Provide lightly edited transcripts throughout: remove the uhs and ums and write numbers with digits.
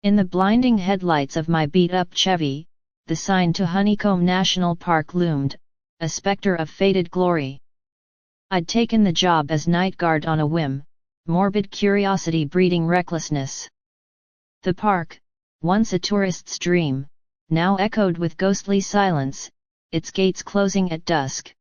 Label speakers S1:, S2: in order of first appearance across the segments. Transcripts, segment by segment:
S1: In the blinding headlights of my beat-up Chevy, the sign to Honeycomb National Park loomed, a specter of faded glory. I'd taken the job as night guard on a whim, morbid curiosity breeding recklessness. The park, once a tourist's dream, now echoed with ghostly silence, its gates closing at dusk.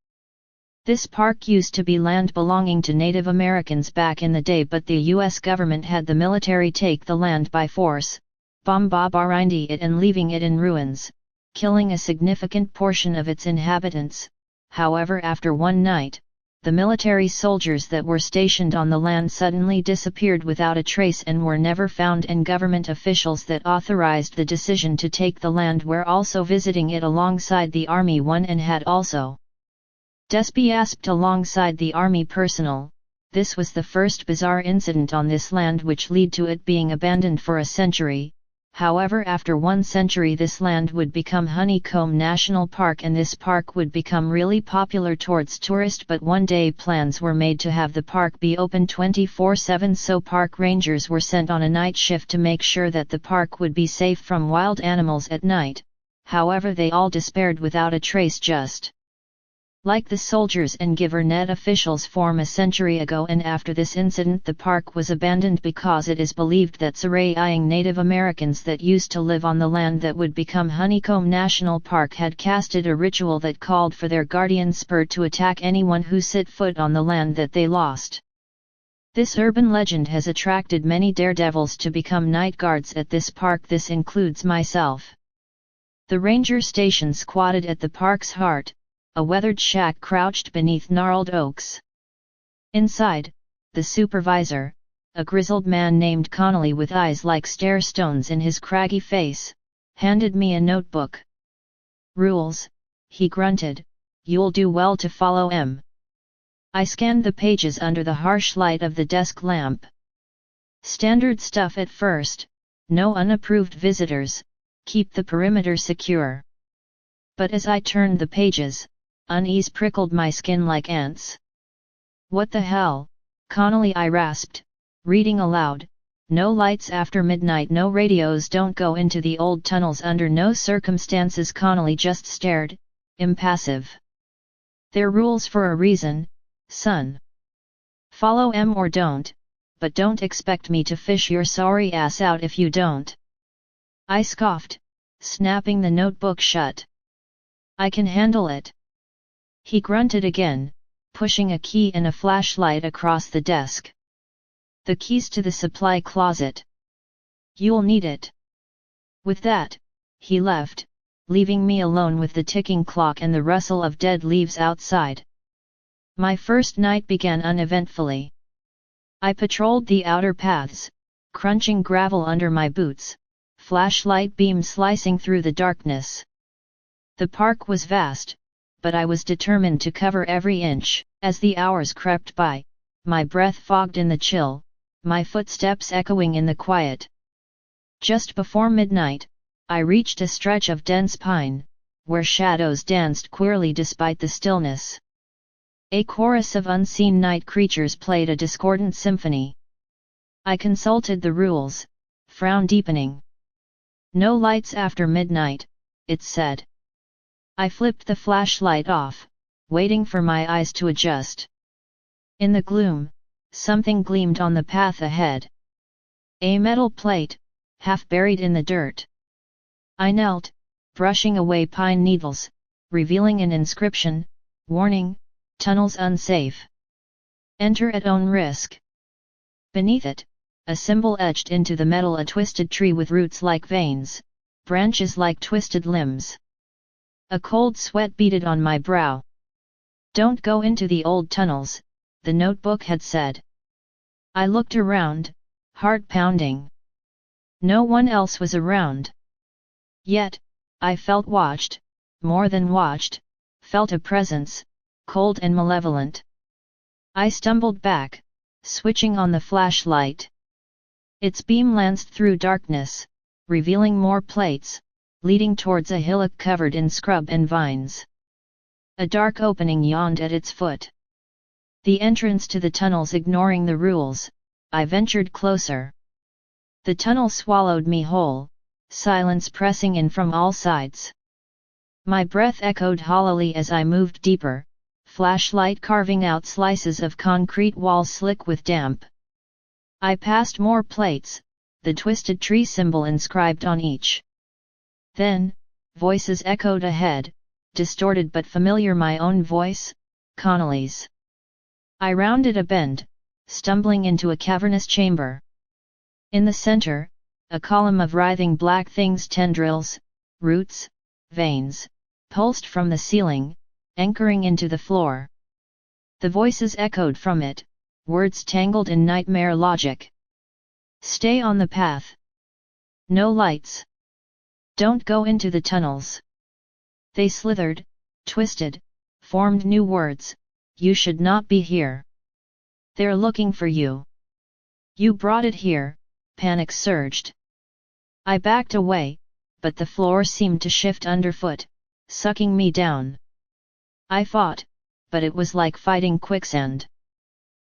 S1: This park used to be land belonging to Native Americans back in the day, but the U.S. government had the military take the land by force, bombardier it and leaving it in ruins, killing a significant portion of its inhabitants. However, after one night, the military soldiers that were stationed on the land suddenly disappeared without a trace and were never found, and government officials that authorized the decision to take the land were also visiting it alongside the army one and had also dispatched alongside the army personnel. This was the first bizarre incident on this land which led to it being abandoned for a century. However, after 1 century this land would become Honeycomb National Park, and this park would become really popular towards tourists. But one day plans were made to have the park be open 24/7, so park rangers were sent on a night shift to make sure that the park would be safe from wild animals at night. However, they all despaired without a trace, just like the soldiers and government officials from a century ago. And after this incident the park was abandoned because it is believed that surveying Native Americans that used to live on the land that would become Honeycomb National Park had casted a ritual that called for their guardian spirit to attack anyone who set foot on the land that they lost. This urban legend has attracted many daredevils to become night guards at this park. This includes myself. The ranger station squatted at the park's heart, a weathered shack crouched beneath gnarled oaks. Inside, the supervisor, a grizzled man named Connolly with eyes like stair stones in his craggy face, handed me a notebook. "Rules," he grunted, "you'll do well to follow 'em." I scanned the pages under the harsh light of the desk lamp. Standard stuff at first: no unapproved visitors, keep the perimeter secure. But as I turned the pages, unease prickled my skin like ants. "What the hell, Connolly?" I rasped, reading aloud. "No lights after midnight, no radios, don't go into the old tunnels under no circumstances." Connolly just stared, impassive. "They're rules for a reason, son. Follow 'em or don't, but don't expect me to fish your sorry ass out if you don't." I scoffed, snapping the notebook shut. "I can handle it." He grunted again, pushing a key and a flashlight across the desk. "The keys to the supply closet. You'll need it." With that, he left, leaving me alone with the ticking clock and the rustle of dead leaves outside. My first night began uneventfully. I patrolled the outer paths, crunching gravel under my boots, flashlight beam slicing through the darkness. The park was vast, but I was determined to cover every inch. As the hours crept by, my breath fogged in the chill, my footsteps echoing in the quiet. Just before midnight, I reached a stretch of dense pine, where shadows danced queerly despite the stillness. A chorus of unseen night creatures played a discordant symphony. I consulted the rules, frown deepening. "No lights after midnight," it said. I flipped the flashlight off, waiting for my eyes to adjust. In the gloom, something gleamed on the path ahead. A metal plate, half buried in the dirt. I knelt, brushing away pine needles, revealing an inscription: "Warning, tunnels unsafe. Enter at own risk." Beneath it, a symbol etched into the metal: a twisted tree with roots like veins, branches like twisted limbs. A cold sweat beaded on my brow. "Don't go into the old tunnels," the notebook had said. I looked around, heart pounding. No one else was around. Yet, I felt watched, more than watched, felt a presence, cold and malevolent. I stumbled back, switching on the flashlight. Its beam lanced through darkness, revealing more plates, leading towards a hillock covered in scrub and vines. A dark opening yawned at its foot. The entrance to the tunnels. Ignoring the rules, I ventured closer. The tunnel swallowed me whole, silence pressing in from all sides. My breath echoed hollowly as I moved deeper, flashlight carving out slices of concrete wall slick with damp. I passed more plates, the twisted tree symbol inscribed on each. Then, voices echoed ahead, distorted but familiar. My own voice, Connolly's. I rounded a bend, stumbling into a cavernous chamber. In the center, a column of writhing black things, tendrils, roots, veins, pulsed from the ceiling, anchoring into the floor. The voices echoed from it, words tangled in nightmare logic. Stay on the path. No lights. Don't go into the tunnels. They slithered, twisted, formed new words. You should not be here. They're looking for you. You brought it here. Panic surged. I backed away, but the floor seemed to shift underfoot, sucking me down. I fought, but it was like fighting quicksand.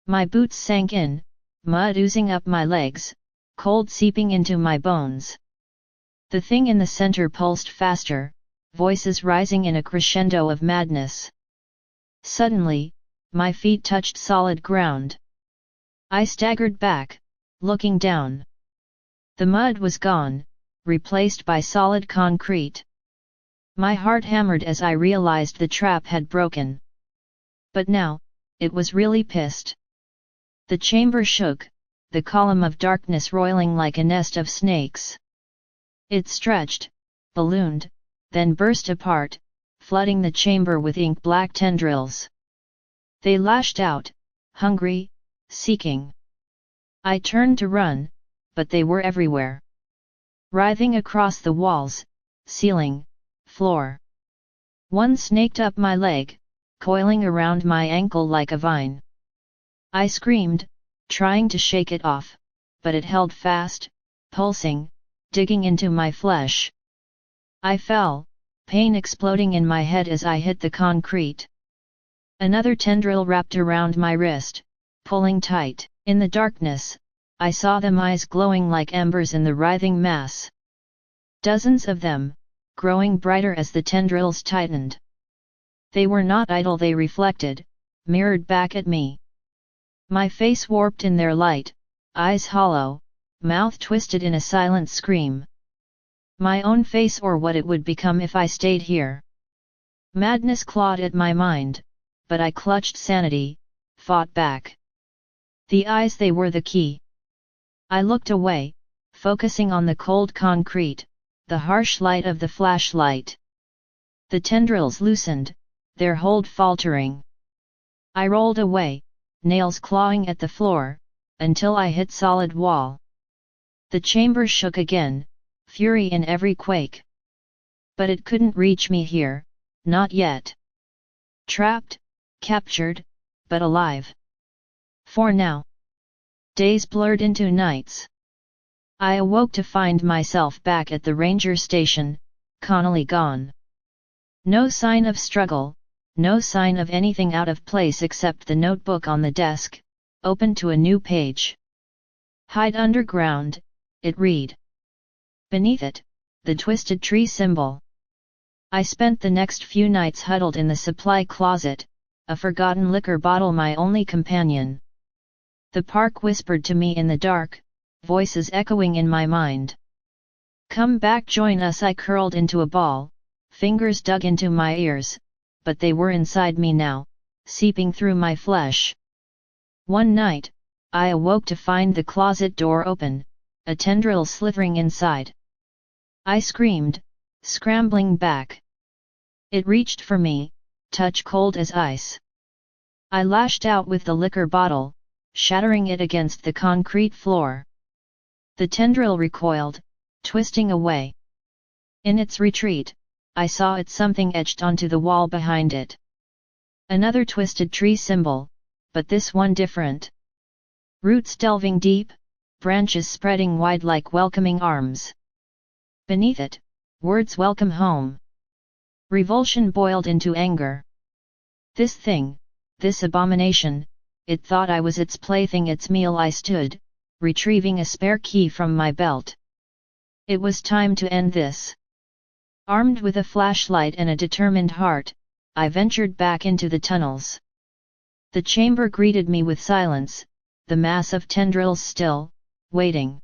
S1: My boots sank in, mud oozing up my legs, cold seeping into my bones. The thing in the center pulsed faster, voices rising in a crescendo of madness. Suddenly, my feet touched solid ground. I staggered back, looking down. The mud was gone, replaced by solid concrete. My heart hammered as I realized the trap had broken. But now, it was really pissed. The chamber shook, the column of darkness roiling like a nest of snakes. It stretched, ballooned, then burst apart, flooding the chamber with ink-black tendrils. They lashed out, hungry, seeking. I turned to run, but they were everywhere. Writhing across the walls, ceiling, floor. One snaked up my leg, coiling around my ankle like a vine. I screamed, trying to shake it off, but it held fast, pulsing, digging into my flesh. I fell, pain exploding in my head as I hit the concrete. Another tendril wrapped around my wrist, pulling tight. In the darkness, I saw them, eyes glowing like embers in the writhing mass. Dozens of them, growing brighter as the tendrils tightened. They were not idle, they reflected, mirrored back at me. My face warped in their light, eyes hollow, mouth twisted in a silent scream. My own face, or what it would become if I stayed here. Madness clawed at my mind, but I clutched sanity, fought back. The eyes, they were the key. I looked away, focusing on the cold concrete, the harsh light of the flashlight. The tendrils loosened, their hold faltering. I rolled away, nails clawing at the floor, until I hit solid wall. The chamber shook again, fury in every quake. But it couldn't reach me here, not yet. Trapped, captured, but alive. For now. Days blurred into nights. I awoke to find myself back at the ranger station, Connolly gone. No sign of struggle, no sign of anything out of place except the notebook on the desk, open to a new page. Hide underground, it read. Beneath it, the twisted tree symbol. I spent the next few nights huddled in the supply closet, a forgotten liquor bottle my only companion. The park whispered to me in the dark, voices echoing in my mind. Come back, join us. I curled into a ball, fingers dug into my ears, but they were inside me now, seeping through my flesh. One night, I awoke to find the closet door open, a tendril slithering inside. I screamed, scrambling back. It reached for me, touch cold as ice. I lashed out with the liquor bottle, shattering it against the concrete floor. The tendril recoiled, twisting away. In its retreat, I saw it something etched onto the wall behind it. Another twisted tree symbol, but this one different. Roots delving deep, branches spreading wide like welcoming arms. Beneath it, words welcome home. Revulsion boiled into anger. This thing, this abomination, it thought I was its plaything, its meal. I stood, retrieving a spare key from my belt. It was time to end this. Armed with a flashlight and a determined heart, I ventured back into the tunnels. The chamber greeted me with silence, the mass of tendrils still, waiting.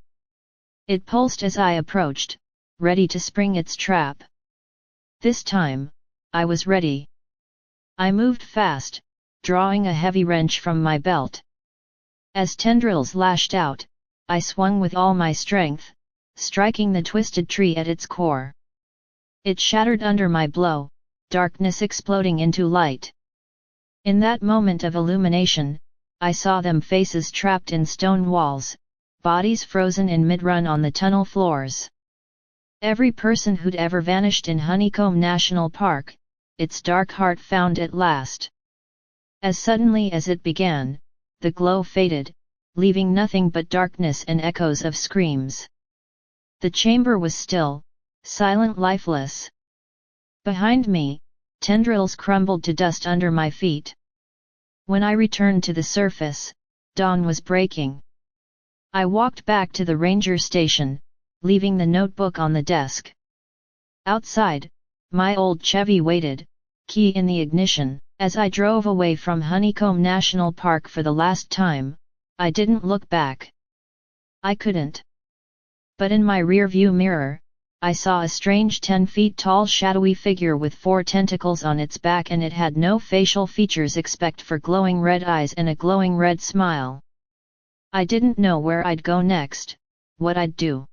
S1: It pulsed as I approached, ready to spring its trap. This time, I was ready. I moved fast, drawing a heavy wrench from my belt. As tendrils lashed out, I swung with all my strength, striking the twisted tree at its core. It shattered under my blow, darkness exploding into light. In that moment of illumination, I saw them, faces trapped in stone walls, bodies frozen in mid-run on the tunnel floors. Every person who'd ever vanished in Honeycomb National Park, its dark heart found at last. As suddenly as it began, the glow faded, leaving nothing but darkness and echoes of screams. The chamber was still, silent, lifeless. Behind me, tendrils crumbled to dust under my feet. When I returned to the surface, dawn was breaking. I walked back to the ranger station, leaving the notebook on the desk. Outside, my old Chevy waited, key in the ignition. As I drove away from Honeycomb National Park for the last time, I didn't look back. I couldn't. But in my rearview mirror, I saw a strange 10 feet tall shadowy figure with 4 tentacles on its back, and it had no facial features except for glowing red eyes and a glowing red smile. I didn't know where I'd go next, what I'd do.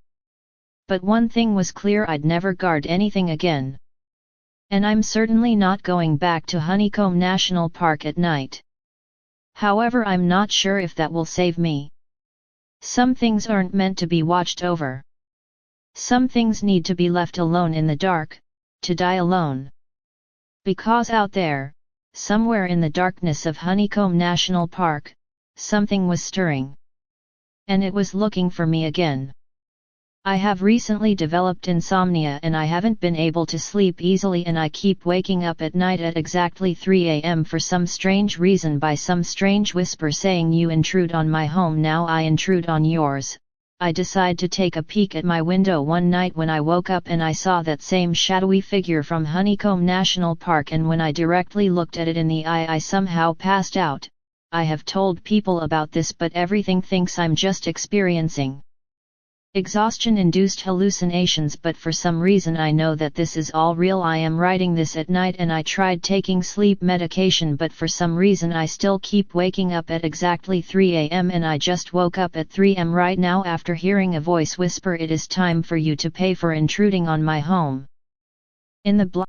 S1: But one thing was clear: I'd never guard anything again. And I'm certainly not going back to Honeycomb National Park at night. However, I'm not sure if that will save me. Some things aren't meant to be watched over. Some things need to be left alone in the dark, to die alone. Because out there, somewhere in the darkness of Honeycomb National Park, something was stirring. And it was looking for me again. I have recently developed insomnia and I haven't been able to sleep easily, and I keep waking up at night at exactly 3 a.m. for some strange reason by some strange whisper saying, "You intrude on my home, now I intrude on yours." I decide to take a peek at my window one night when I woke up and I saw that same shadowy figure from Honeycomb National Park, and when I directly looked at it in the eye I somehow passed out. I have told people about this, but everything thinks I'm just experiencing exhaustion-induced hallucinations, but for some reason I know that this is all real. I am writing this at night and I tried taking sleep medication, but for some reason I still keep waking up at exactly 3 a.m. and I just woke up at 3 a.m. right now after hearing a voice whisper, "It is time for you to pay for intruding on my home." In the